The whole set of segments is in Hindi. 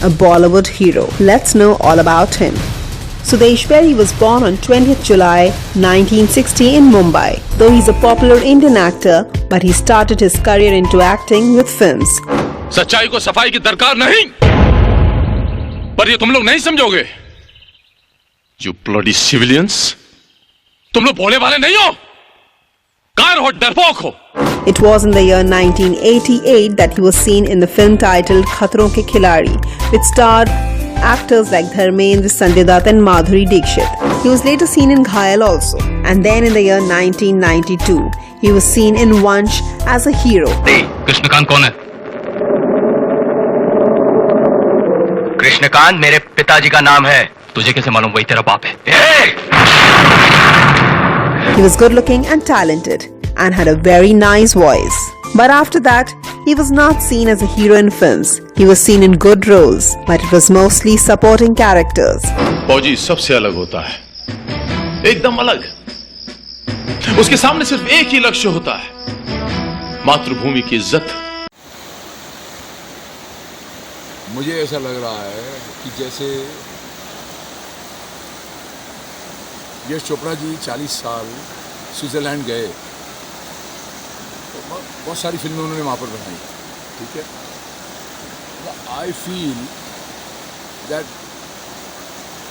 a Bollywood hero. Let's know all about him. Sudesh Berry was born on 20th July 1960 in Mumbai. Though he's a popular Indian actor, but he started his career into acting with films. सच्चाई को सफाई की दरकार नहीं, पर ये तुम लोग नहीं समझोगे। You bloody civilians, तुम लोग भोले वाले नहीं हो, कार हो, डरपोक हो। It was in the year 1988 that he was seen in the film titled Khatron Ke Khiladi, which starred actors like Dharmendra, Sanjay Dutt and Madhuri Dixit. He was later seen in Ghayal also. And then in the year 1992, he was seen in Vansh as a hero. Krishnakant कौन है? कृष्णकांत मेरे पिताजी का नाम है। तुझे कैसे मालूम वही तेरा बाप है? He was good looking and talented and had a very nice voice. But after that, he was not seen as a hero in films. He was seen in good roles, but it was mostly supporting characters. फौजी सबसे अलग होता है, एकदम अलग। उसके सामने सिर्फ एक ही लक्ष्य होता है, मातृभूमि की इज्जत। मुझे ऐसा लग रहा है कि जैसे यश चोपड़ा जी 40 साल स्विट्जरलैंड गए, तो बहुत सारी फिल्में उन्होंने वहाँ पर बनाई, ठीक है। आई फील दैट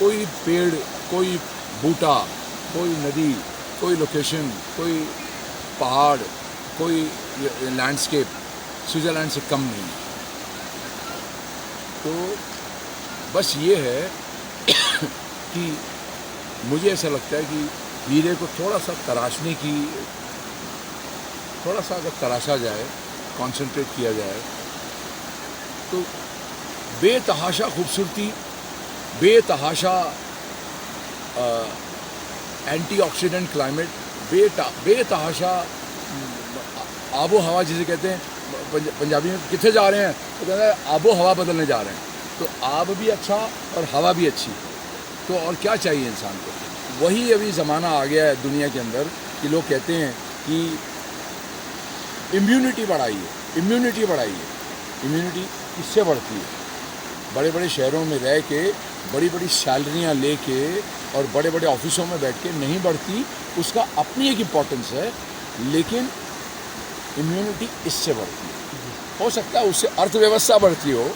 कोई पेड़, कोई बूटा, कोई नदी, कोई लोकेशन, कोई पहाड़, कोई लैंडस्केप स्विट्जरलैंड से कम नहीं। तो बस ये है कि मुझे ऐसा लगता है कि हीरे को थोड़ा सा तराशने की, थोड़ा सा अगर तराशा जाए, कंसंट्रेट किया जाए, तो बेतहाशा खूबसूरती, बेतहाशा एंटीऑक्सीडेंट क्लाइमेट, बेतहाशा आबो हवा जिसे कहते हैं पंजाबी में, कितने जा रहे हैं तो कहते हैं आबो हवा बदलने जा रहे हैं। तो आब भी अच्छा और हवा भी अच्छी, तो और क्या चाहिए इंसान को। वही अभी ज़माना आ गया है दुनिया के अंदर कि लोग कहते हैं कि इम्यूनिटी बढ़ाइए, इम्यूनिटी बढ़ाइए। इम्यूनिटी किससे बढ़ती है? बड़े बड़े शहरों में रह के, बड़ी बड़ी सैलरियाँ लेके और बड़े बड़े ऑफिसों में बैठ के नहीं बढ़ती। उसका अपनी एक इम्पोर्टेंस है, लेकिन इम्यूनिटी इससे बढ़ती है। हो सकता है उससे अर्थव्यवस्था बढ़ती हो,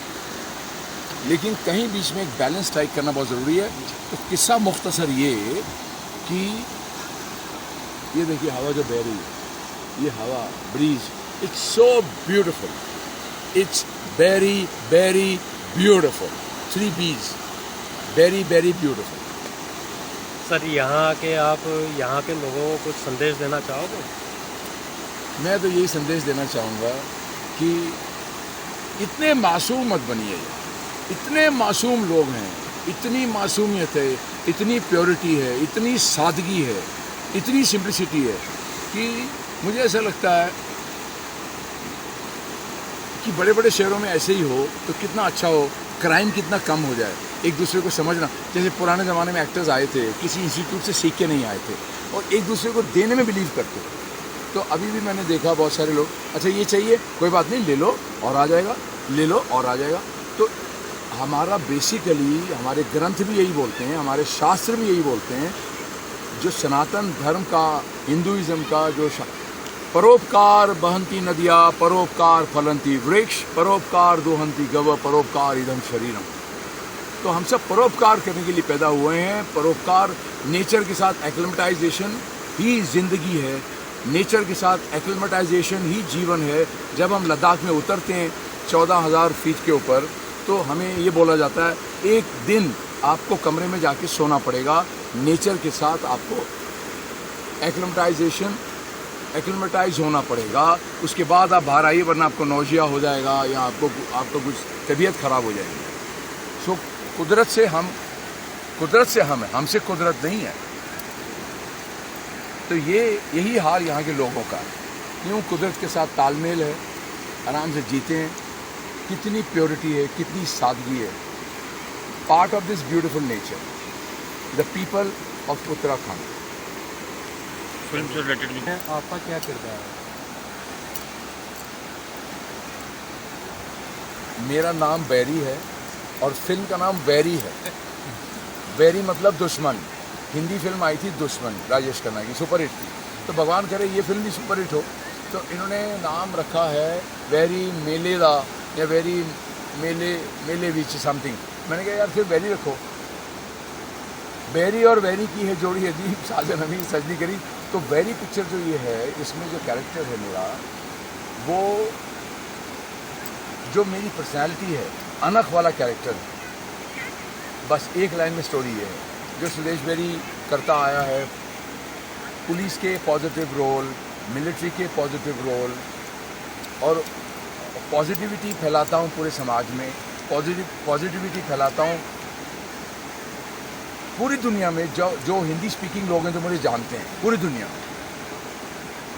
लेकिन कहीं बीच में एक बैलेंस स्ट्राइक करना बहुत ज़रूरी है। तो किस्सा मुख्तसर ये कि ये देखिए हवा जो बह रही है, ये हवा breeze, it's so beautiful, it's very very beautiful. 3 B's, very very beautiful. Sir, यहाँ के आप यहाँ के लोगों को कुछ संदेश देना चाहोगे? मैं तो यही संदेश देना चाहूँगा कि इतने मासूम मत बनिए। इतने मासूम लोग हैं, इतनी मासूमियत है, इतनी प्योरिटी है, इतनी सादगी है, इतनी सिंप्लिसिटी है कि मुझे ऐसा लगता है कि बड़े बड़े शहरों में ऐसे ही हो तो कितना अच्छा हो, क्राइम कितना कम हो जाए, एक दूसरे को समझना। जैसे पुराने ज़माने में एक्टर्स आए थे, किसी इंस्टीट्यूट से सीख के नहीं आए थे और एक दूसरे को देने में बिलीव करते थे। तो अभी भी मैंने देखा बहुत सारे लोग, अच्छा ये चाहिए, कोई बात नहीं, ले लो और आ जाएगा, ले लो और आ जाएगा। तो हमारा बेसिकली हमारे ग्रंथ भी यही बोलते हैं, हमारे शास्त्र भी यही बोलते हैं, जो सनातन धर्म का, हिंदुइज्म का जो परोपकार बहंती नदिया, परोपकार फलंती वृक्ष, परोपकार दोहंती गव, परोपकार इदम शरीरम। तो हम सब परोपकार करने के लिए पैदा हुए हैं। परोपकार, नेचर के साथ एक्लिमेटाइजेशन ही जिंदगी है, नेचर के साथ एक्लिमेटाइजेशन ही जीवन है। जब हम लद्दाख में उतरते हैं 14,000 फीट के ऊपर, तो हमें ये बोला जाता है एक दिन आपको कमरे में जाके सोना पड़ेगा, नेचर के साथ आपको एक्लिमेटाइज होना पड़ेगा। उसके बाद आप बाहर आइए, वरना आपको नौजिया हो जाएगा या आपको कुछ तबीयत ख़राब हो जाएगी। सो कुदरत से हम हैं, हमसे कुदरत नहीं है। तो यही हाल यहाँ के लोगों का है। यूँ कुदरत के साथ तालमेल है, आराम से जीते हैं। कितनी प्योरिटी है, कितनी सादगी है। Part of this beautiful nature, the people of Uttarakhand. Film से रिलेटेड भी है, आपका क्या किरदार है? मेरा नाम बैरी है और फिल्म का नाम वैरी है। वैरी मतलब दुश्मन। हिंदी फिल्म आई थी दुश्मन, राजेश खन्ना की, सुपरहिट थी। तो भगवान करे ये फिल्म भी सुपरहिट हो, तो इन्होंने नाम रखा है वैरी मेलेदा या वैरी मेले विच समथिंग। मैंने कहा यार फिर वैरी रखो। वैरी और वैरी की है जोड़ी यदि साजन हमी सजनी करी। तो वैरी पिक्चर जो ये है, इसमें जो कैरेक्टर है मेरा, वो जो मेरी पर्सनैलिटी है, अनख वाला कैरेक्टर है। बस एक लाइन में स्टोरी है जो सुदेश बेरी करता आया है। पुलिस के पॉजिटिव रोल, मिलिट्री के पॉजिटिव रोल, और पॉजिटिविटी फैलाता हूँ पूरे समाज में। पॉजिटिविटी फैलाता हूँ पूरी दुनिया में। जो हिंदी स्पीकिंग लोग हैं जो मुझे जानते हैं, पूरी दुनिया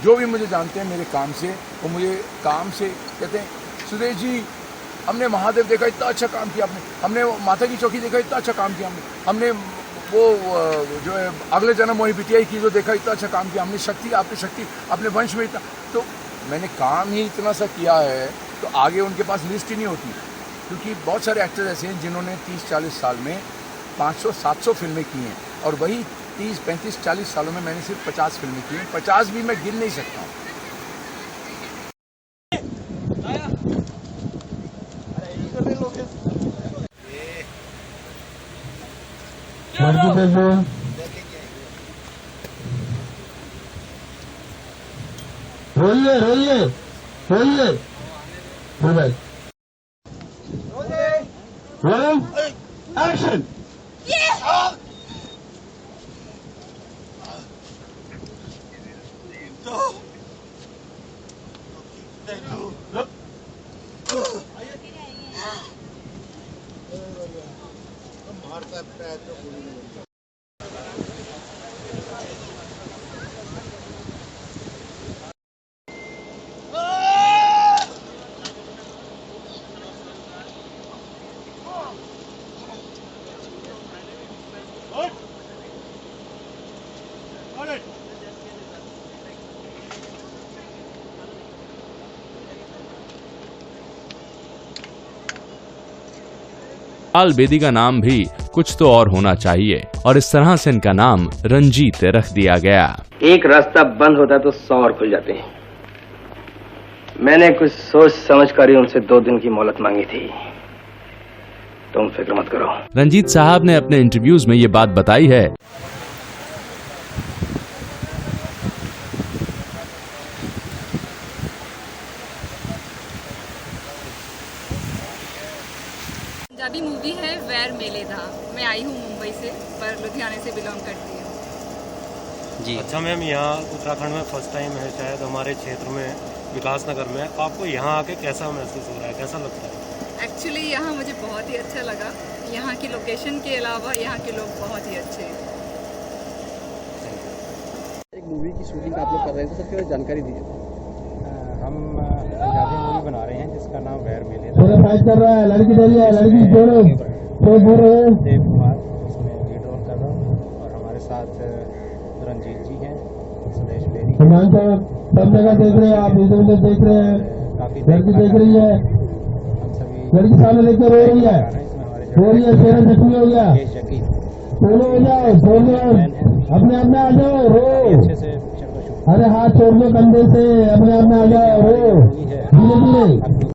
जो भी मुझे जानते हैं मेरे काम से, वो मुझे काम से कहते हैं सुदेश जी हमने महादेव देखा, इतना अच्छा काम किया आपने। हमने माता की चौकी देखा, इतना अच्छा काम किया हमने वो जो है अगले जन्म वही बिटियाई की जो देखा, इतना अच्छा काम किया हमने। शक्ति, आपकी शक्ति अपने वंश में इतना, तो मैंने काम ही इतना सा किया है, तो आगे उनके पास लिस्ट ही नहीं होती। क्योंकि बहुत सारे एक्टर्स ऐसे हैं जिन्होंने 30-40 साल में 500-700 फिल्में की हैं, और वही 30-35-40 सालों में मैंने सिर्फ 50 फिल्में की हैं। 50 भी मैं गिन नहीं सकता हूँ। Action! लाल बेदी का नाम भी कुछ तो और होना चाहिए, और इस तरह से इनका नाम रंजीत रख दिया गया। एक रास्ता बंद होता तो 100 और खुल जाते हैं। मैंने कुछ सोच समझ कर ही उनसे 2 दिन की मोहलत मांगी थी। तुम फिक्र मत करो। रंजीत साहब ने अपने इंटरव्यूज में ये बात बताई है। पंजाबी मूवी है वैर मेलेदा। मैं आई हूँ मुंबई से, पर लुधियाने से बिलोंग करती हूँ जी। अच्छा मैम, यहाँ उत्तराखंड में फर्स्ट टाइम है शायद हमारे क्षेत्र में, विकास नगर में। आपको यहाँ आके कैसा महसूस हो रहा है, कैसा लगता है? एक्चुअली यहाँ मुझे बहुत ही अच्छा लगा। यहाँ की लोकेशन के अलावा यहाँ के लोग बहुत ही अच्छे हैं। एक मूवी की शूटिंग आप लोग कर रहे थे, सर थोड़ी जानकारी दीजिए। हम पंजाबी मूवी बना रहे हैं जिसका नाम वैर मेलेदा कर रहा है। लड़की देव कुमार उसमें लीड रोल कर रहा हूँ, और हमारे साथ रंजीत जी हैं, सुदेश बेरी। सब जगह देख रहे हैं आप, इधर देख रहे हैं, काफी लड़की देख रही है, हम सभी लड़की सामने देखकर रो रही है, रो रही है, चेहरा जख्मी हो गया। सोलो हो जाओ, सोलो अपने आप में आ जाओ, रो अच्छे से पिक्चर को शूट। अरे हाथ छोड़ दो कंधे से, अपने आप में आ जाओ, रो धीरे धीरे।